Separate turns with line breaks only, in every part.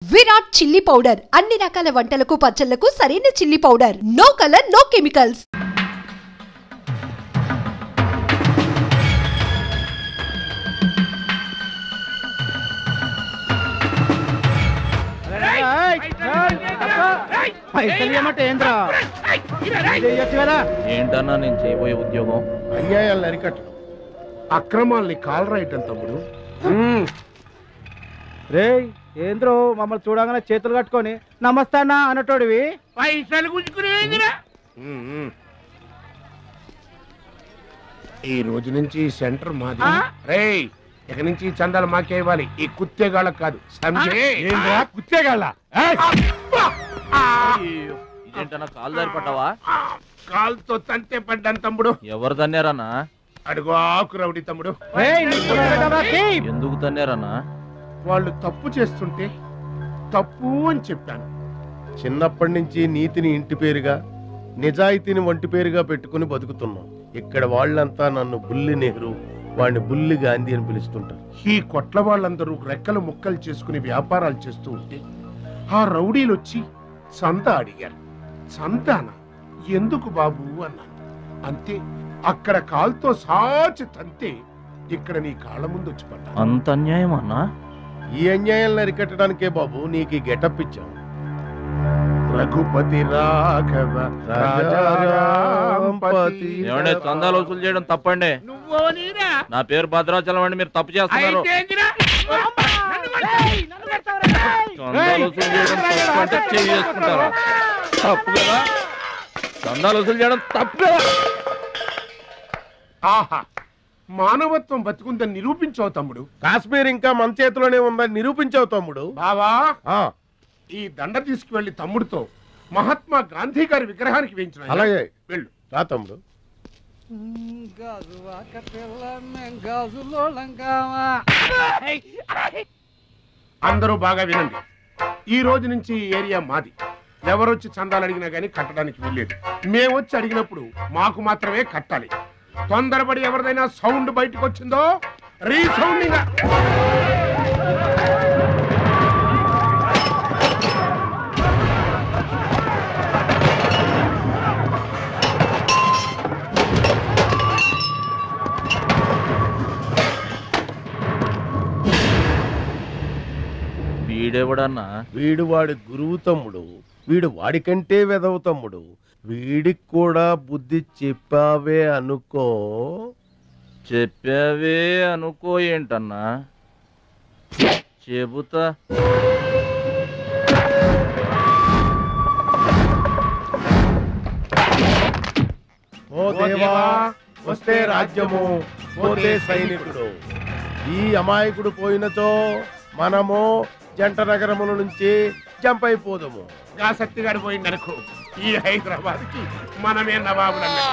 Virat chilli powder అన్ని రకాల వంటలకు పచ్చళ్లకు సరైన chilli powder. No colour no chemicals.
ఏంటన్నా నేను చేయబోయే ఉద్యోగం?
అన్యాయాలను అరికట్టడం, అక్రమాల్ని కాలరాయటం తమ్ముడు.
రే ఏంద్రో మమ్మల్ని చూడగానే చేతులు కట్టుకొని నమస్తానా అన్నటోడివి
పైసలు గుంజుకునేదిరా. ఈ రోజు నుంచి సెంటర్ మాది. రేయ్ ఇక నుంచి చందాలు మాకే ఇవ్వాలి, ఈ కుత్తేగాళ్ళకు కాదు. కుత్తేగాళ్ళ
ఇదేంటన్నా కాలు దారి పడ్డావా?
కాలుతో తంతే పడ్డాను తమ్ముడు.
ఎవరు తన్నారన్నా?
అడుగు ఆకు రౌడీ తమ్ముడు.
ఎందుకు తన్నారన్నా?
వాళ్ళు తప్పు చేస్తుంటే తప్పు అని చెప్పాను.
చిన్నప్పటి నుంచి నీతిని ఇంటి పేరుగా, నిజాయితీని వంటి పేరుగా పెట్టుకుని బతుకుతున్నాం. ఇక్కడ వాళ్ళంతా నన్ను బుల్లి నెహ్రూ, వాడిని బుల్లి గాంధీ అని పిలుస్తుంటారు.
ఈ కొట్ల వాళ్ళందరూ రెక్కలు ముక్కలు చేసుకుని వ్యాపారాలు చేస్తూ ఉంటే ఆ రౌడీలు వచ్చి సంతా అడిగారు. సంతానా? ఎందుకు బాబు అన్నాను. అంతే, అక్కడ కాల్తో సాచి తంతే ఇక్కడ నీ కాళ్ళ ముందు వచ్చి పడ్డా.
అంత అన్యాయం అన్నా?
ఈ అన్యాయాలను అరికట్టడానికే బాబు నీకు ఈ గెటప్ ఇచ్చాం.
రఘుపతి రాఘవ రాజారాంపతి.
ఏమంటే చందాలు వసూలు చేయడం తప్పండి. నా పేరు భద్రాచలం అండి, మీరు తప్పు చేస్తున్నారు. చందాలు వసూలు చేయడం తప్పు అంటే చేసుకుంటారా? తప్పు కదా, చందాలు వసూలు చేయడం తప్పు కదా.
ఆహా, మానవత్వం బతుకుందని నిరూపించావు తమ్ముడు.
కాశ్మీర్ ఇంకా మన చేతిలోనే ఉందని నిరూపించావు తమ్ముడు.
బావా, ఈ దండ తీసుకువెళ్లి తమ్ముడితో మహాత్మా గాంధీ గారి విగ్రహానికి వేయించిన.
అలాగే
వెళ్ళు.
రా తమ్ముడు. అందరూ బాగా వినండి. ఈ రోజు నుంచి ఈ ఏరియా మాది. ఎవరొచ్చి చందాలు అడిగినా గానీ కట్టడానికి వెళ్ళేది. మేమొచ్చి అడిగినప్పుడు మాకు మాత్రమే కట్టాలి. తొందరపడి ఎవరిదైనా సౌండ్ బయటకు వచ్చిందో రీసౌండింగ్.
వీడెవడన్నా?
వీడు వాడి గురువు తమ్ముడు. వీడు వాడికంటే వెదవ తమ్ముడు. వీడికి కూడా బుద్ధి చెప్పావే అనుకో.
చెప్పావే అనుకో ఏంటన్నా? చెబుతా.
ఓ దేవా, వస్తే రాజ్యము, పోతే సైనికుడు. ఈ అమాయకుడు పోయినచో మనము జంట నగరముల నుంచి జంప్ అయిపోదాము.
గా శక్తిగాడు పోయిందనుకో, ఈ హైదరాబాద్ కి మనమే నవాబులన్నా.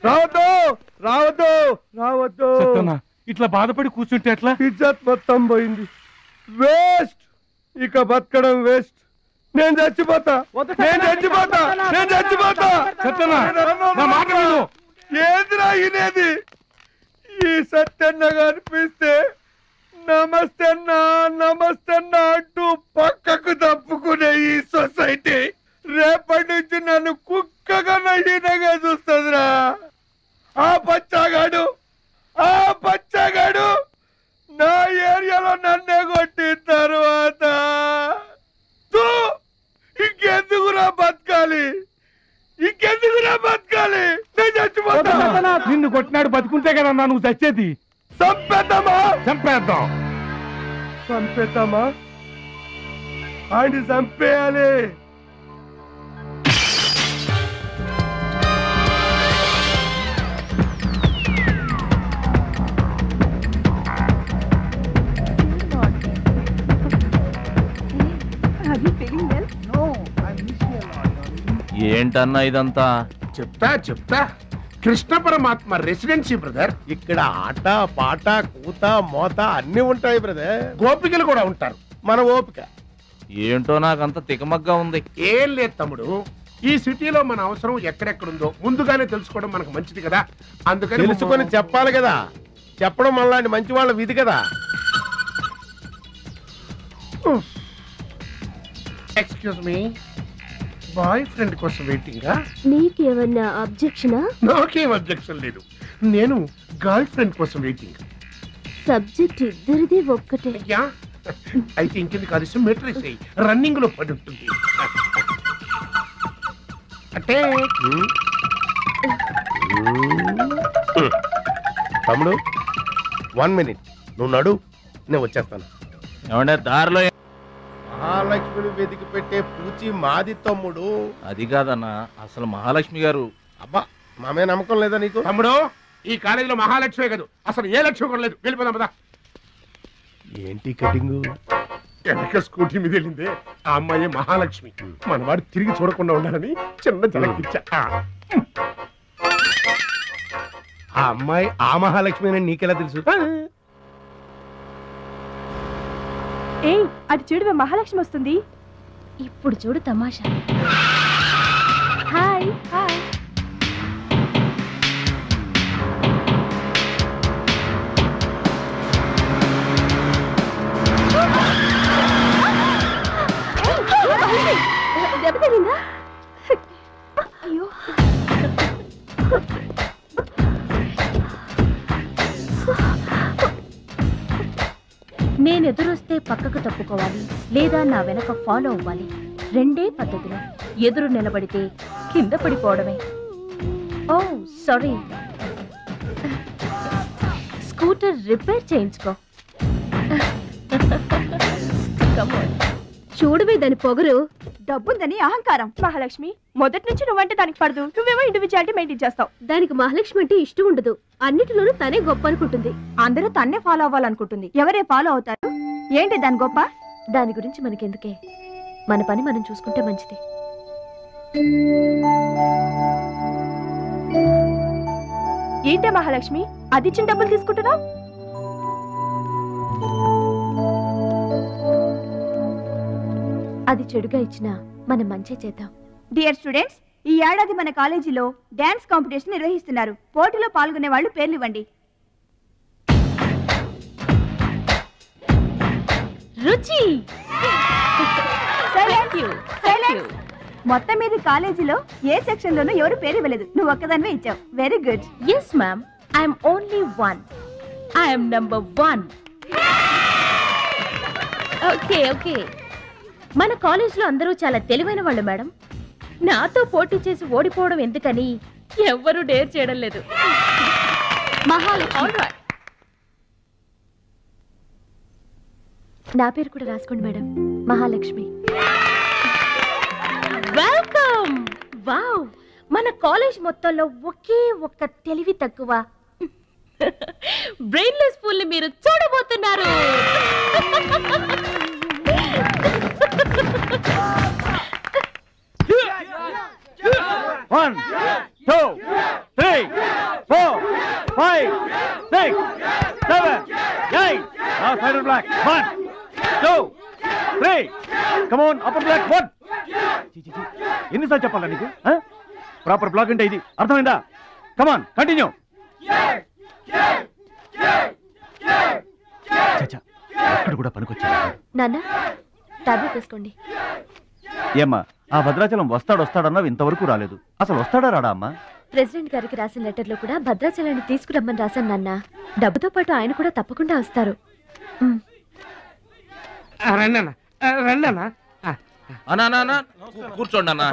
రావద్దు రావద్దు రావద్దు.
ఇట్లా బాధపడి కూర్చుంటే ఎట్లా?
ఇజ్జత్ మొత్తం పోయింది. వేస్ట్. ఇక బతకడం వేస్ట్. నేను చచ్చిపోతా. ఏందిరా ఇనేది? ఈ సత్యన్న కనిపిస్తే నమస్తే నమస్తే అంటూ పక్కకు తప్పుకునే ఈ సొసైటీ రేపటి నుంచి నన్ను కుక్కగా నయ్యనగా చూస్తుందిరా. ఆ పచ్చగాడు నా ఏరియాలో నన్నే కొట్టిన తర్వాత ఇంకెందుకురా బతకాలి? నేను చచ్చిపోతా.
నిన్ను కొట్టినాడు బతుకుంటే కదా నువ్వు చచ్చేది.
చంపేద్దామా? ఆయన చంపేయాలి.
ఏంటన్నా ఇదంతా?
చెప్తా కృష్ణ పరమాత్మ రెసిడెన్సీ బ్రదర్.
ఇక్కడ ఆట పాట కూత మోత అన్ని ఉంటాయి బ్రదర్.
గోపికలు కూడా ఉంటారు.
మన ఓపిక
ఏంటో నాకంత తికమగ్గా ఉంది.
ఏం లేదు తమ్ముడు, ఈ సిటీలో మన అవసరం ఎక్కడెక్కడుందో ముందుగానే తెలుసుకోవడం మనకు మంచిది కదా. అందుకని
తెలుసుకొని చెప్పాలి కదా. చెప్పడం మనలాంటి మంచి వాళ్ళ విధి కదా.
ఎక్స్క్యూజ్ మీ, బాయ్ ఫ్రెండ్ కోసం వెయిటింగా?
నీకేమన్నా అబ్జెక్షనా?
నాకేం అబ్జెక్షన్ లేదు. నేను గర్ల్ ఫ్రెండ్ కోసం వెయిటింగ్.
సబ్జెక్ట్ ఇద్దరిది ఒక్కటే.
అయితే ఇంకెందుకు కలిసి మెట్రేసి రన్నింగ్ లో పడి ఉంటుంది. అంటే
తమ్ముడు 1 minute నువ్వు నడు, నేను వచ్చేస్తాను.
ఏమంటే దారిలో
మహాలక్ష్మిని వెతికి పెట్టే పూచి మాది తమ్ముడు.
అది కాదన్నా, అసలు మహాలక్ష్మి గారు.
అబ్బా మామే నమ్మకం లేదా నీకు?
తమ్ముడు, ఈ కాలేజీలో మహాలక్ష్మే కాదు, అసలు ఏ లక్ష్యం కూడా లేదు. వెళ్ళిపోదాం పదా.
ఏంటి కటింగ్?
వెనక స్కూటీ మీద వెళ్ళిందే ఆ అమ్మాయి మహాలక్ష్మి. మనవాడు తిరిగి చూడకుండా ఉండాలని చిన్న జలకిచ్చా.
ఆ అమ్మాయి ఆ మహాలక్ష్మి అని నీకెలా తెలుసు?
ఏయ్, అటు చూడు, మహాలక్ష్మి వస్తుంది. ఇప్పుడు చూడు తమాషా. Hi hi. దెబ్బ తగిలిందా? అయ్యో, నేను ఎదురొస్తే పక్కకు తప్పుకోవాలి, లేదా నా వెనక ఫాలో అవ్వాలి. రెండే పద్ధతులు. ఎదురు నిలబడితే కింద పడిపోవడమే. ఓ సారీ, స్కూటర్ రిపేర్ చేయించుకో. చూడవే దాని పొగరు. డబ్బుందని అహంకారం. మహాలక్ష్మి, మొదటి నుంచి నువ్వంటే దానికి పడదు. నువ్వేమో ఇండివిజువాలిటీ మెయింటైన్ చేస్తావు. దానికి మహాలక్ష్మి అంటే ఇష్టం ఉండదు. అన్నిటిలోనూ తనే గొప్ప అనుకుంటుంది. అందరూ తన్నే ఫాలో అవ్వాలనుకుంటుంది. ఎవరే ఫాలో అవుతారు? ఏంటి దాని గొప్ప? దాని గురించి మనకెందుకే, మన పని మనం చూసుకుంటే మంచిది. ఏంటే మహాలక్ష్మి, అది ఇచ్చిన డబ్బులు తీసుకుంటున్నావు? అది చెడుగా ఇచ్చినా మనం మంచి చేద్దాం. డియర్ స్టూడెంట్స్, ఈ ఏడాది మన కాలేజీలో డాన్స్ కాంపిటీషన్ నిర్వహిస్తున్నారు. పోటీలో పాల్గొనే వాళ్ళు పేర్లు ఇవ్వండి. రుచి. మొత్తం మీద కాలేజీలో ఏ సెక్షన్ లోనూ ఎవరు పేరు ఇవ్వలేదు. నువ్వు ఒక్కదానివే ఇచ్చావు. Very good. Yes ma'am, I'm only one. I'm number 1. Okay okay. మన కాలేజ్లో అందరూ చాలా తెలివైన వాళ్ళు మేడం. నాతో పోటీ చేసి ఓడిపోవడం ఎందుకని ఎవ్వరూ డేర్ చేయడం లేదు. నా పేరు కూడా రాసుకోండి మేడం, మహాలక్ష్మి. వెల్కమ్. వావ్, మన కాలేజ్ మొత్తంలో ఒకే ఒక్క తెలివి తక్కువ బ్రెయిన్లెస్ ఫుల్ ని మీరు చూడబోతున్నారు.
One, two, three, four, five, six, seven, eight. Now side black. 1, 2, 3. Come on, upper black. 1. ఎన్నిసార్లు చెప్పాలా నీకు? ప్రాపర్ బ్లాక్ అంటే ఇది, అర్థమైందా? Come on, continue. చచ్చా, అక్కడ కూడా పనికొచ్చా.
నాన్న, టాబ్లెట్ వేసుకోండి.
ఏమ్మా, ఆ భద్రాచలం వస్తాడన్నావు, ఇంతవరకు రాలేదు. అసలు వస్తాడా రాడా అమ్మా?
ప్రెసిడెంట్ గారికి రాసిన లెటర్లో కూడా భద్రాచలాన్ని తీసుకురమ్మని రాశాను నాన్న. డబ్బుతో పాటు ఆయన కూడా తప్పకుండా వస్తారు.
కూర్చోండి అన్న.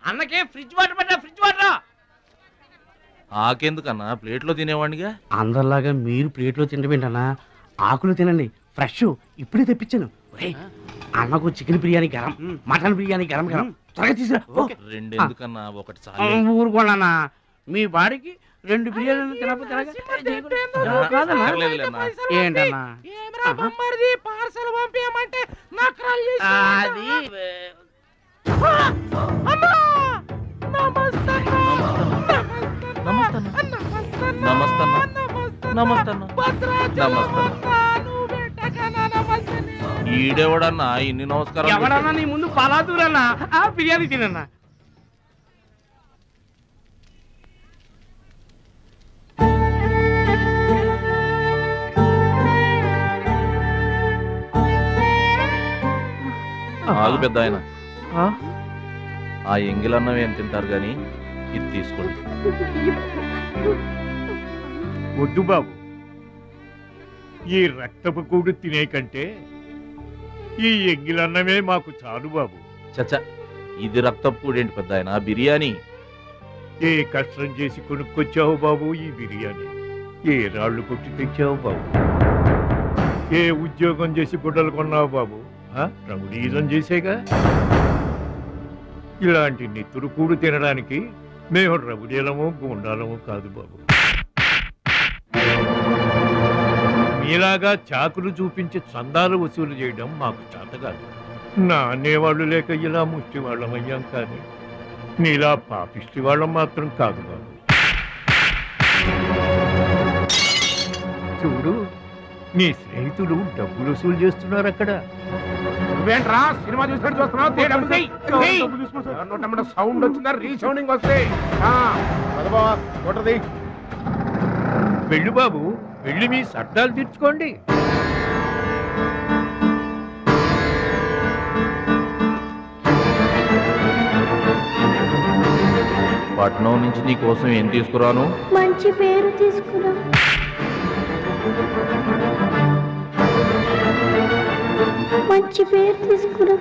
అన్నకే ఫ్రిడ్జ్ వాటర్ పడ్డా, ఫ్రిడ్జ్ వాటర్.
ఆకెందుకన్నా, ప్లేట్లో తినేవాడిగా.
అందరిలాగా మీరు ప్లేట్లో తినబెంటన్నా, ఆకులు తినండి, ఫ్రెష్ ఇప్పుడే తెప్పించాను. అన్నకు చికెన్ బిర్యానీ గరం, మటన్ బిర్యానీ గరం గరం. త్వరగా తీసుకురా.
రెండు ఎందుకన్నా, ఒకటి చాలు.
ఊరుకోండి, మీ బాడీకి 2 బిర్యానీలు తినకపోతే ఏంటన్నా పార్సల్ పంపించమంటే అది
ఈడెవడన్నా ఇన్ని నమస్కారం?
ఎవడన్నా నీ ముందు పలాదూరన్నా, బిర్యానీ తినన్నా.
ఆగు పెద్ద ఆయన, ఆ ఎంగిలన్నం ఏం తింటారు గాని ఇది తీసుకోండి.
వద్దు బాబు, ఈ రక్తపు కూడు తినే కంటే ఈ ఎంగిలన్నమే మాకు చాలు బాబు.
చచ్చా, ఇది రక్తపు కూడేంటి పెద్ద ఆయన, బిర్యానీ.
ఏ కష్టం చేసి కొనుక్కొచ్చావు బాబు ఈ బిర్యానీ? ఏ రాళ్ళు కొట్టి తెచ్చావు బాబు? ఏ ఉద్యోగం చేసి గుడ్డలు కొన్నావు బాబు? రౌడీజం చేసేగా. ఇలాంటి నెత్తురు కూడు తినడానికి మేము రౌడీలము గుండాలము కాదు బాబు. మీలాగా చాకులు చూపించి చందాలు వసూలు చేయడం మాకు చేత కాదు. నా అనేవాళ్ళు లేక ఇలా ముష్టి వాళ్ళం అయ్యాం, కానీ నీలా పాపిష్టి వాళ్ళం మాత్రం కాదు బాబు. చూడు, నీ స్నేహితులు డబ్బులు వసూలు చేస్తున్నారు అక్కడ.
నువ్వేంట్రా సినిమా చూసినట్టు చూస్తున్నావు? సౌండ్ వచ్చిందా? రీసౌండింగ్ వస్తే
వెళ్ళు బాబు, వెళ్ళి మీ సర్దాలు తీర్చుకోండి.
పట్నం నుంచి నీ కోసం ఏం తీసుకురాను?
మంచి పేరు తీసుకురా. మంచి పేరు తీసుకురా.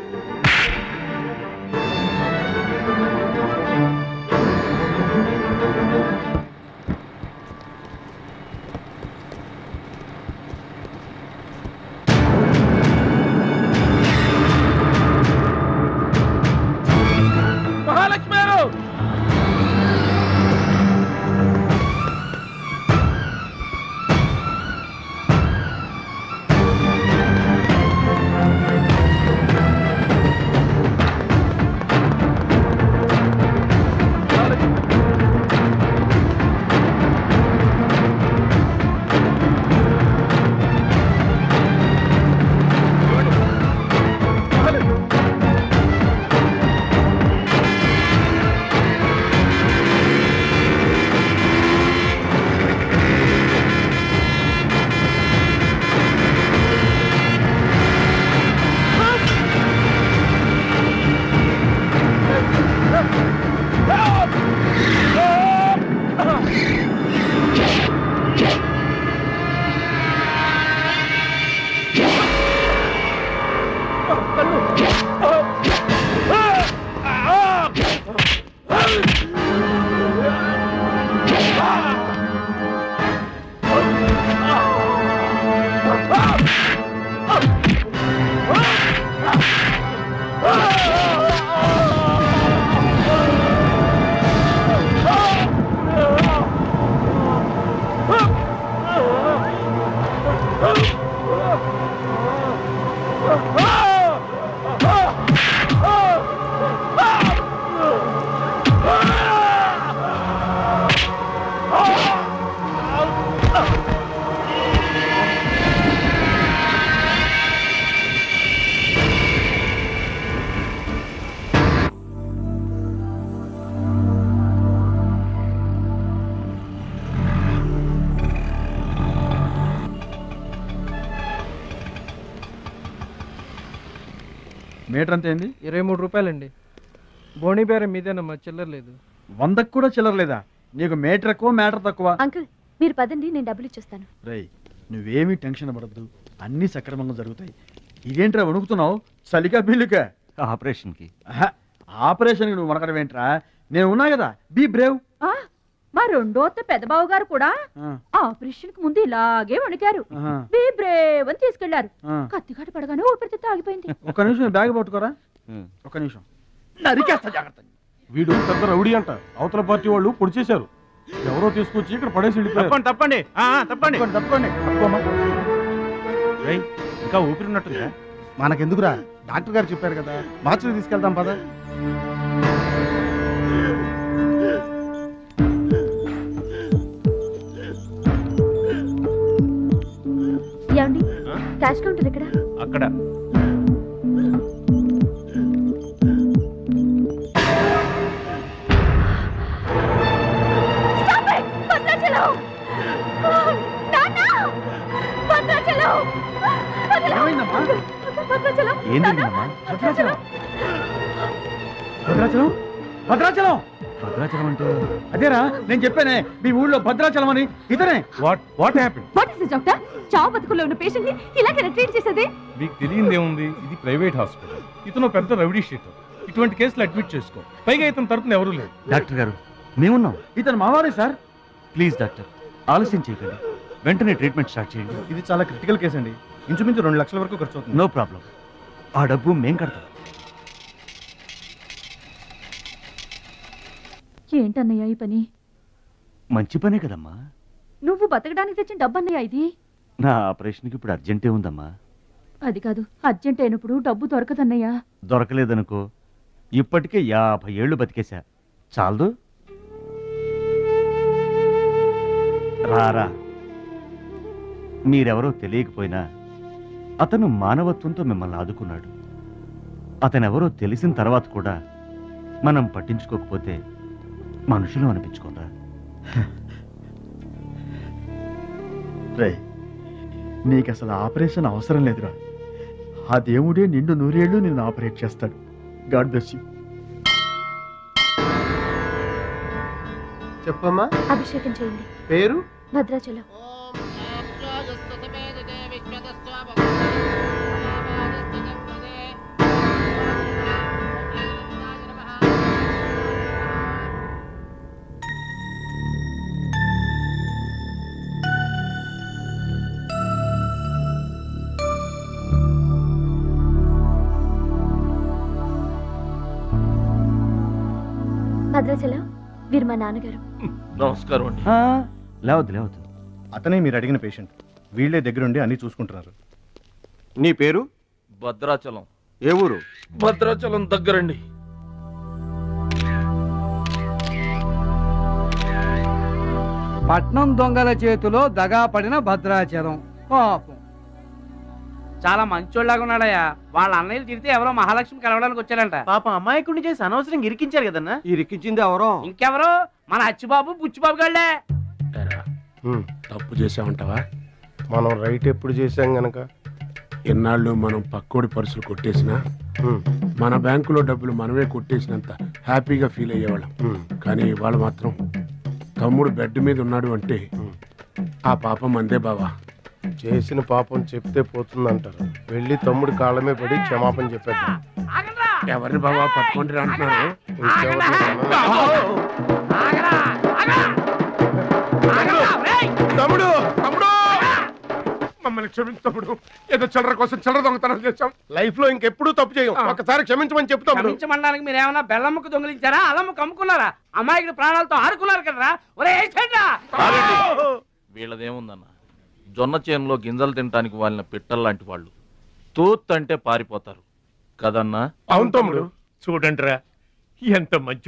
మహాలక్ష్మి గారు,
మీటర్ అంత ఏంది?
23 రూపాయలండి. బోణి బేరం మీదేనమ్మా, చిల్లర లేదు.
100కు కూడా చిల్లర లేదా? నీకు మీటర్ ఎక్కువ మ్యాటర్ తక్కువ.
అంకుల్ మీరు పదండి, నేను డబ్బులు ఇచ్చేస్తాను.
రేయ్ నువ్వేమీ టెన్షన్ పడద్దు, అన్నీ సక్రమంగా జరుగుతాయి. ఇదేంట్రా వణుకుతున్నావు? చలికా బిల్లుకా?
ఆపరేషన్కి.
ఆపరేషన్కి నువ్వు వనకడం ఏంట్రా? నేను ఉన్నా కదా, బీ బ్రేవ్.
మా రెండో పెద్ద బావ గారు కూడా ఆపరేషన్ కు ముందు ఇలాగే వణికారు. బీ బ్రేవ్ అని తీసుకెళ్లారు. కత్తిగాట పడగానే ఊపిరితిత్తు ఆగిపోయింది.
ఒక్క నిమిషం బ్యాగ్ పట్టుకోరా, ఒక్క నిమిషం. నరికేస్తా జాగ్రత్త.
వీడు పెద్ద రౌడీ అంట, అవతల పార్టీ వాళ్ళు పొడి చేశారు. ఎవరో తీసుకొచ్చి ఇక్కడ పడేసి
తప్పండి తప్పండి తప్పండి
తప్పండి.
ఇంకా ఊపిరి ఉన్నట్టుందా?
మనకెందుకురా, డాక్టర్ గారు చెప్పారు కదా, మార్చికి తీసుకెళ్తాం పద.
ఏమండి క్యాష్ కౌంటర్ ఎక్కడ?
అక్కడ.
భద్రాచలం భద్రాచలం
భద్రాచలం అంటే
అదేరా నేను చెప్పానే, మీ ఊళ్ళో భద్రాచలం అని. ఇతనే.
What happened?
What is this doctor? చావు బతుకుల్లో ఉన్న పేషెంట్ ని ఇలాగే ట్రీట్ చేసేది?
మీకు తెలియదేముంది, ఇది ప్రైవేట్ హాస్పిటల్. ఇతను పెద్ద రౌడీ షీటర్. ఇటువంటి కేసులు అడ్మిట్ చేసుకో. పైగా ఇతను తరపున ఎవరూ లేరు.
డాక్టర్ గారు మేమున్నాం.
ఇతను మావాడే సార్.
ప్లీజ్ డాక్టర్ ఆలస్యం చేయకండి, వెంటనే ట్రీట్మెంట్ స్టార్ట్ చేయండి.
ఇది చాలా క్రిటికల్ కేసు అండి. ఇంచుమించు 2 లక్షల వరకు ఖర్చు అవుతుంది.
నో ప్రాబ్లం, ఆ డబ్బు మేం కడతాం.
ఏంటన్నయ్య ఈ పని?
మంచి పనే కదమ్మా.
నువ్వు బతకడానికి తెచ్చిన డబ్బన్నయ్య ఇది.
నా ఆపరేషన్కి ఇప్పుడు అర్జెంటే ఉందమ్మా.
అది కాదు, అర్జెంట్ అయినప్పుడు డబ్బు దొరకదన్నయ్య.
దొరకలేదనుకో, ఇప్పటికే 50 ఏళ్ళు బతికేశా, చాలదు. రారా, మీరెవరో తెలియకపోయినా అతను మానవత్వంతో మిమ్మల్ని ఆదుకున్నాడు. అతనెవరో తెలిసిన తర్వాత కూడా మనం పట్టించుకోకపోతే మనుషులు అనిపించుకోరా.
రే నీకు అసలు ఆపరేషన్ అవసరం లేదురా. ఆ దేవుడే నిండు 100 ఏళ్ళు నిన్ను ఆపరేట్ చేస్తాడు. God bless you.
చెప్పమ్మా.
అభిషేకం చేయండి.
పేరు?
భద్రాచలం. భద్రాచలం వీరు మా నాన్నగారు.
నమస్కారం అండి.
లేవద్దు.
అతనే మీరు అడిగిన పేషెంట్. వీళ్ళే దగ్గరుండి అన్ని చూసుకుంటున్నారు. నీ పేరు?
భద్రాచలం.
ఏ ఊరు?
భద్రాచలం దగ్గరండి.
పట్నం దొంగల చేతిలో దగా పడిన భద్రాచలం పాపం.
చాలా మంచోళ్ళగా ఉన్నాడయ్యా. వాళ్ళ అన్నయ్యలు తిరిగితే ఎవరో మహాలక్ష్మి కలవడానికి వచ్చారంట.
పాపం అమాయకుడిని చేసి అనవసరంగా ఇరికించారు కదన్నా. ఇరికించింది ఎవరో?
ఇంకెవరో మన అచ్చిబాబు బుచ్చిబాబు గాళ్లే.
తప్పు చేసామంటావా?
మనం రైట్ ఎప్పుడు చేశాం గనక.
ఎన్నాళ్ళు మనం పక్కోడి పర్సులు కొట్టేసినా, మన బ్యాంకులో డబ్బులు మనమే కొట్టేసినంత హ్యాపీగా ఫీల్ అయ్యేవాళ్ళం. కానీ ఇవాళ మాత్రం తమ్ముడు బెడ్ మీద ఉన్నాడు అంటే ఆ పాపం అందే బావా.
చేసిన పాపం చెప్తే పోతుందంటారు. వెళ్ళి తమ్ముడి కాళ్ళమే పడి క్షమాపణ చెప్పేద్దాం.
ఎవరిని బావా పట్టుకుంటారు అంటున్నారు? తమ్ముడు తమ్ముడు మమ్మల్ని క్షమించు తమ్ముడు. ఏదో చిల్లర కోసం చిల్లర దొంగతనం చేశాం.
లైఫ్ లో ఇంకెప్పుడు తప్పు చేయం. ఒకసారి క్షమించమని చెప్తాం.
క్షమించమనడానికి మీరు ఏమన్నా బెల్లమ్మకు దొంగిలించారా, అల్లమ్మకు అమ్ముకున్నారా? అమాయకుడి ప్రాణాలతో ఆడుకున్నారు కదరా. ఒరే
వీళ్ళదేముందన్న, జొన్న చేనులో గింజలు తినడానికి వాళ్ళని పిట్టల్లాంటి వాళ్ళు. తూత్ అంటే పారిపోతారు కదన్నా.
అవును తమ్ముడు.
చూడండిరా ఎంత మంచి